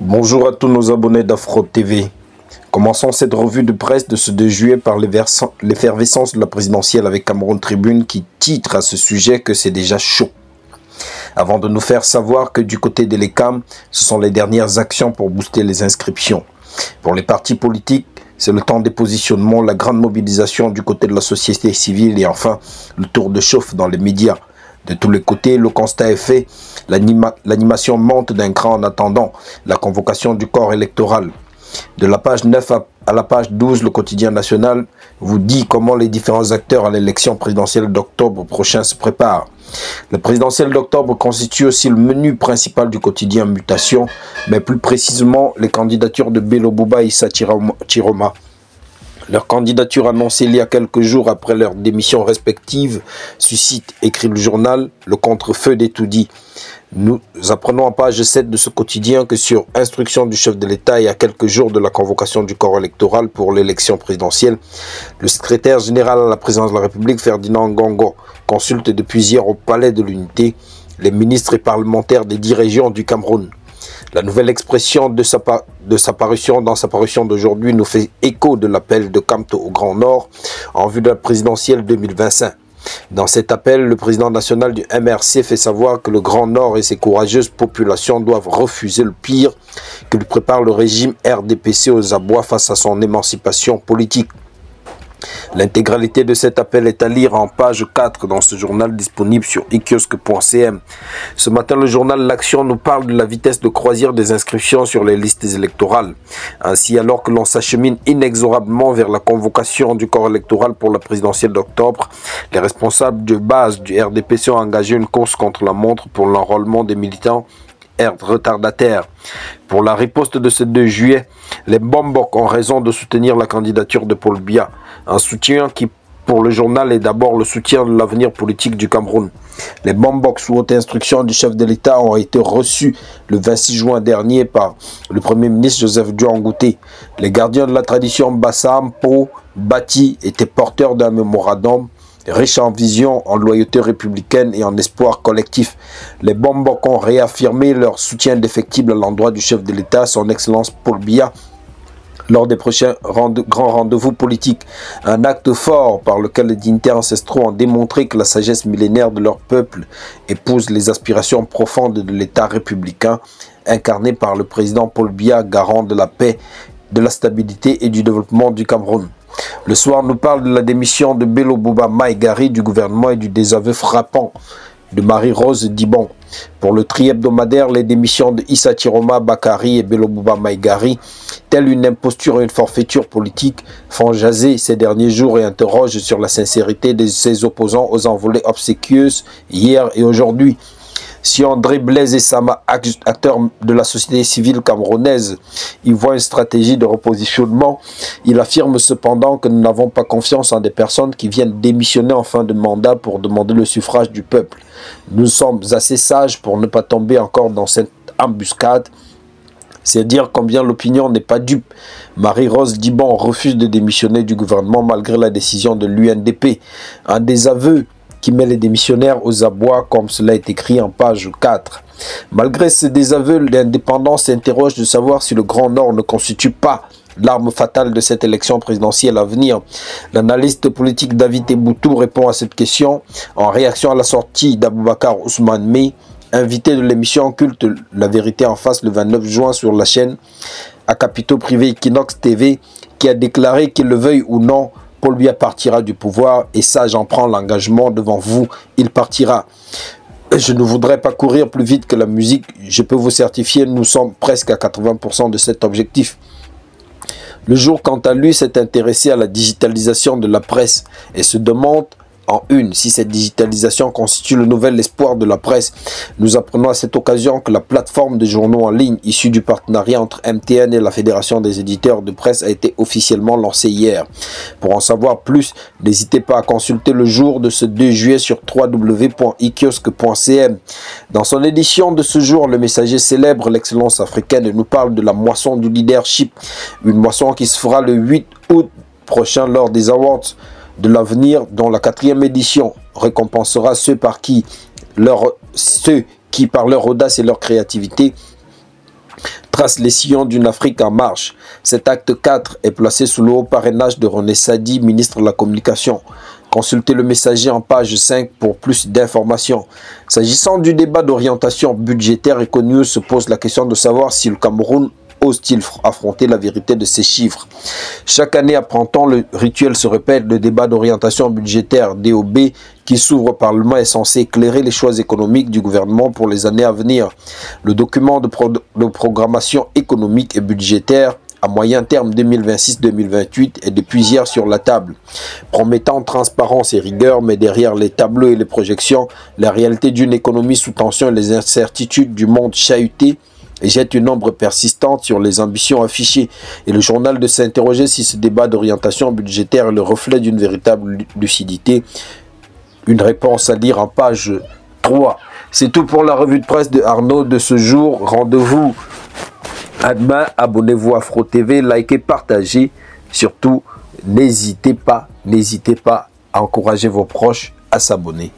Bonjour à tous nos abonnés d'Afro TV. Commençons cette revue de presse de ce 2 juillet par l'effervescence de la présidentielle avec Cameroun Tribune qui titre à ce sujet que c'est déjà chaud. Avant de nous faire savoir que du côté de l'ECAM, ce sont les dernières actions pour booster les inscriptions. Pour les partis politiques, c'est le temps des positionnements, la grande mobilisation du côté de la société civile et enfin le tour de chauffe dans les médias. De tous les côtés, le constat est fait, l'animation monte d'un cran en attendant la convocation du corps électoral. De la page 9 à la page 12, le quotidien national vous dit comment les différents acteurs à l'élection présidentielle d'octobre prochain se préparent. La présidentielle d'octobre constitue aussi le menu principal du quotidien Mutation, mais plus précisément les candidatures de Bello Bouba et Issa Chiroma. Leur candidature annoncée il y a quelques jours après leurs démissions respectives suscite, écrit le journal, le contre-feu des tout dit. Nous apprenons en page 7 de ce quotidien que sur instruction du chef de l'État et à quelques jours de la convocation du corps électoral pour l'élection présidentielle, le secrétaire général à la présidence de la République, Ferdinand Ngongo, consulte depuis hier au Palais de l'Unité les ministres et parlementaires des 10 régions du Cameroun. La nouvelle expression dans sa parution d'aujourd'hui nous fait écho de l'appel de Kamto au Grand Nord en vue de la présidentielle 2025. Dans cet appel, le président national du MRC fait savoir que le Grand Nord et ses courageuses populations doivent refuser le pire que lui prépare le régime RDPC aux abois face à son émancipation politique. L'intégralité de cet appel est à lire en page 4 dans ce journal disponible sur ikiosque.cm. Ce matin, le journal L'Action nous parle de la vitesse de croisière des inscriptions sur les listes électorales. Ainsi, alors que l'on s'achemine inexorablement vers la convocation du corps électoral pour la présidentielle d'octobre, les responsables de base du RDPC ont engagé une course contre la montre pour l'enrôlement des militants retardataires. Pour la riposte de ce 2 juillet, les Bombok ont raison de soutenir la candidature de Paul Biya, un soutien qui, pour le journal, est d'abord le soutien de l'avenir politique du Cameroun. Les Bombok, sous haute instruction du chef de l'État, ont été reçus le 26 juin dernier par le Premier ministre Joseph Dion-Ngouté. Les gardiens de la tradition Bassam, Po, Bati étaient porteurs d'un mémorandum riche en vision, en loyauté républicaine et en espoir collectif. Les Bombok ont réaffirmé leur soutien indéfectible à l'endroit du chef de l'État, son Excellence Paul Biya, lors des prochains grands rendez-vous politiques. Un acte fort par lequel les dignitaires ancestraux ont démontré que la sagesse millénaire de leur peuple épouse les aspirations profondes de l'État républicain, incarné par le président Paul Biya, garant de la paix, de la stabilité et du développement du Cameroun. Le soir nous parle de la démission de Bello Bouba Maïgari du gouvernement et du désaveu frappant de Marie-Rose Dibon. Pour le tri-hebdomadaire, les démissions de Issa Chiroma Bakari et Bello Bouba Maïgari, telle une imposture et une forfaiture politique, font jaser ces derniers jours et interrogent sur la sincérité de ses opposants aux envolées obséquieuses hier et aujourd'hui. Si André Blaise et Sama, acteurs de la société civile camerounaise, y voient une stratégie de repositionnement, il affirme cependant que nous n'avons pas confiance en des personnes qui viennent démissionner en fin de mandat pour demander le suffrage du peuple. Nous sommes assez sages pour ne pas tomber encore dans cette embuscade. C'est dire combien l'opinion n'est pas dupe. Marie-Rose Dibon refuse de démissionner du gouvernement malgré la décision de l'UNDP. Un désaveu qui met les démissionnaires aux abois, comme cela est écrit en page 4. Malgré ce désaveu, l'indépendant s'interroge de savoir si le Grand Nord ne constitue pas l'arme fatale de cette élection présidentielle à venir. L'analyste politique David Eboutou répond à cette question en réaction à la sortie d'Aboubacar Ousmane May, invité de l'émission Culte La Vérité en face le 29 juin sur la chaîne à capitaux privés Equinox TV, qui a déclaré qu'il le veuille ou non, Paul Biya partira du pouvoir et ça, j'en prends l'engagement devant vous, il partira. Je ne voudrais pas courir plus vite que la musique, je peux vous certifier, nous sommes presque à 80% de cet objectif. Le jour, quant à lui, s'est intéressé à la digitalisation de la presse et se demande en une si cette digitalisation constitue le nouvel espoir de la presse. Nous apprenons à cette occasion que la plateforme de journaux en ligne issue du partenariat entre MTN et la Fédération des éditeurs de presse a été officiellement lancée hier. Pour en savoir plus, n'hésitez pas à consulter le jour de ce 2 juillet sur www.ikiosque.cm. Dans son édition de ce jour, le messager célèbre l'excellence africaine et nous parle de la moisson du leadership, une moisson qui se fera le 8 août prochain lors des Awards de l'avenir, dont la 4e édition récompensera ceux qui, par leur audace et leur créativité, trace les sillons d'une Afrique en marche. Cet acte 4 est placé sous le haut parrainage de René Sadi, ministre de la Communication. Consultez le messager en page 5 pour plus d'informations. S'agissant du débat d'orientation budgétaire, EcoNews se pose la question de savoir si le Cameroun ose-t-il affronter la vérité de ces chiffres. Chaque année, à printemps, le rituel se répète. Le débat d'orientation budgétaire DOB qui s'ouvre au Parlement est censé éclairer les choix économiques du gouvernement pour les années à venir. Le document de programmation économique et budgétaire à moyen terme 2026-2028 est depuis hier sur la table, promettant transparence et rigueur, mais derrière les tableaux et les projections, la réalité d'une économie sous tension et les incertitudes du monde chahuté jette une ombre persistante sur les ambitions affichées. Et le journal de s'interroger si ce débat d'orientation budgétaire est le reflet d'une véritable lucidité. Une réponse à lire en page 3. C'est tout pour la revue de presse de Arnaud de ce jour. Rendez-vous à demain. Abonnez-vous à Afro TV, likez, partagez. Surtout, n'hésitez pas à encourager vos proches à s'abonner.